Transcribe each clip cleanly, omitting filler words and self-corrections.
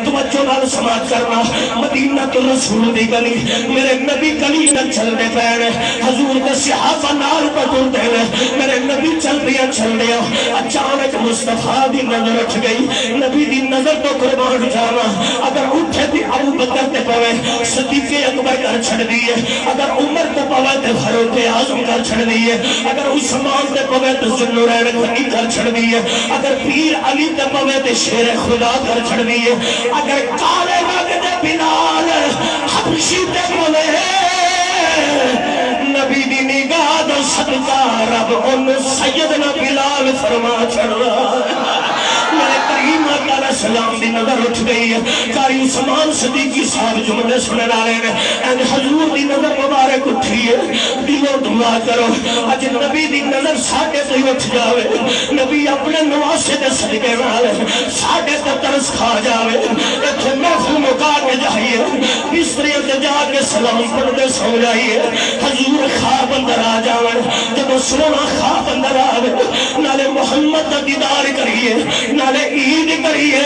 توجہ نال سماعت کرنا، مدینہ تو رسول دی گلی، میرے نبی گلی نہ چلنے پہنے، حضور دے صحابہ نال پٹور دینے، میرے نبی چل دیا، اچانک مصطفیٰ دی نظر اٹھ گئی، نبی دی نظر تو قربان جانا، اگر اٹھے دی ابو بکر تے پوے صدیق اکبر کر چھڑ دیئے، اگر عمر تے پوے تے فاروق اعظم کر چھڑ دیئے، اگر عثمان تے پوے تے ذوالنورین غنی کر چھڑ دیئے، اگر پیر علی تے پوے تے شیر خدا کر چھڑ دیئے، اگر کالے رنگ دے بلال حبشی تے بولے نبی دی نگاہ دا صدقہ رب ان سیدنا بلال فرما چھڑ رہا ہے۔ میرے کریم آقا علیہ السلام دی نظر اٹھ گئی ہے، قاری عثمان صدیقی صاحب جملے سنے ڈالے نے، اے حضور دی نظر مبارک اٹھی ہے، دلوں دعا کرو اج نبی دی نظر ساڑھے تو اٹھ جاوے، نبی اپنے نواسے دے صدقے نالے ساڑھے تو ترس کھا جاوے، ایتھے محفل مکا کے جائیے، بستریوں سے جا کے سلام پڑھتے سو جائیے، حضور خواب اندر آ جاوے، جب سونا خواب اندر آوے، نالے محمد دا دیدار کریے، نالے عید کریے،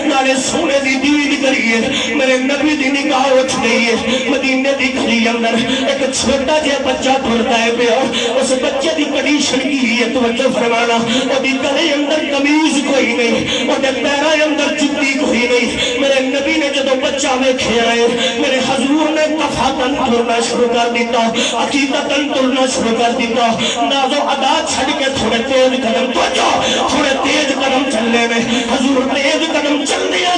نالے سونے دی دید کریے، میرے نبی دی نگاہ اٹھ گئی ہے، مدینے دی گھڑی اندر ایک چھوٹا جے بچہ ٹھڑتا ہے پیا، اس بچے دی کنڈیشن کی ہے توجہ فرمانا، وہ دی گلے اندر قمیض کوئی نہیں، وہ دے پیرے اندر جُتی کوئی نہیں، میرے نبی نے جدو بچہ میں کھیا ہے، میرے حضور نے کفاتن ٹھڑنا شروع کر دیتا، عقیدتن ٹھڑنا شروع کر دیتا، نازو ادا چھڑ کے تھوڑے تیز قدم توجہ، تھوڑے تیز قدم چلنے میں حضور تیز قدم چل دیا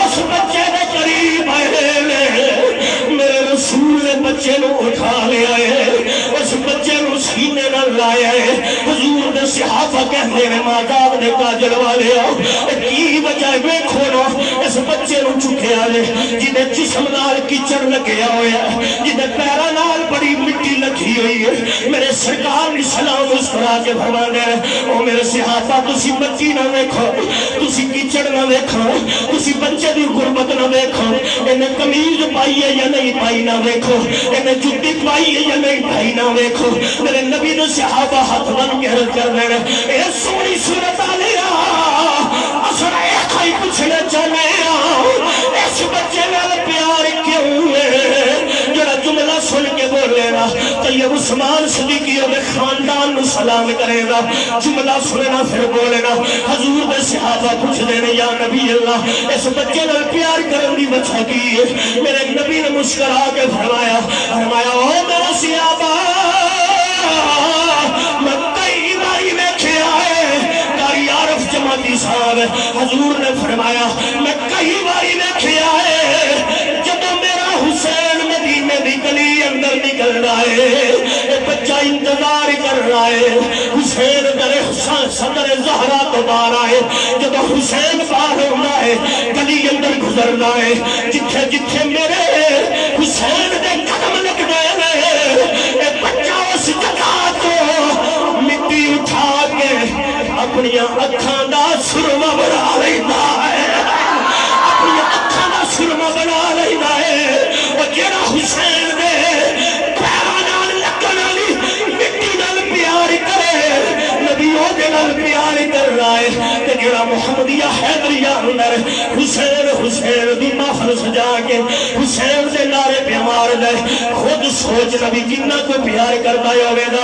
اس بچے نے قریب آئے میرے رسول نے بچے نو اٹھا لے آئے، اس بچے نو سینے نہ لائے آئے، حضور نے صحابہ کہنے میں ماداب نے کاجل والے آؤ کی بجائے میں کھونا اس بچے نو چکے آلے جنہیں جسم نال کیچڑ لگے آئے جنہیں پیرا نال بڑی مٹی لگی ہوئی ہے، میرے سرکار نے سلام اس طرح کے فرمانے ہیں او میرے صحابہ تسی بچی نہ دیکھو، تسی کیچڑ نہ دیکھو، تسی بچے دی غربت نہ دیکھو، انہیں قمیض پائی ہے یا نہیں پائی نہ دیکھو، انہیں جُتی پائی ہے یا نہیں پائی نہ دیکھو، میرے نبی نے صحابہ ہاتھ بن کے حرد کر دینا اے سونی صورت آلیا اصلا ایک ہی پوچھنا چاہنے اس بچے میں پیار کیوں ہے جڑا جملہ سن کے بول لینا طیب عثمان صدیقی اور خاندان نو سلام کرے گا، جملہ سننا پھر بولنا حضور دے صحابہ پوچھ دینے یا نبی اللہ اس بچے میں پیار کرن دی بچہ کی ہے، میرے نبی نے مسکرا کے فرمایا او میرے صحابہ میں کئی باری میں کھیا ہے، قاری عارف جماعتی صاحب حضور نے فرمایا میں کئی باری میں کھیا ہے، جب میرا حسین مدینے دی گلی اندر نکل رہا ہے بچہ انتظار کر رہا ہے، حسین در صدر زہرا تو بار آئے، جب حسین باہر ہونا ہے گلی اندر گزرنا ہے، جتھے جتھے میرے حسین دے قدم لگ گئے بچہ اس جگہ تو مٹی اٹھا کے اپنی اکھاں دا سرما بنا لیتا ہے، اپنی اکھاں دا سرما بنا لیتا ہے، اور جڑا حسین دے پیرا نال لگن والی مٹی نال پیار کرے نبی او دے نال پیار کر رہا ہے، تے جڑا محمدیہ حیدریہ اندر حسین حسین دی محفل سجا کے حسین دے نعرے پہ مار دے، خود سوچ نبی جنہ کو پیار کرتا ہے ہوئے دا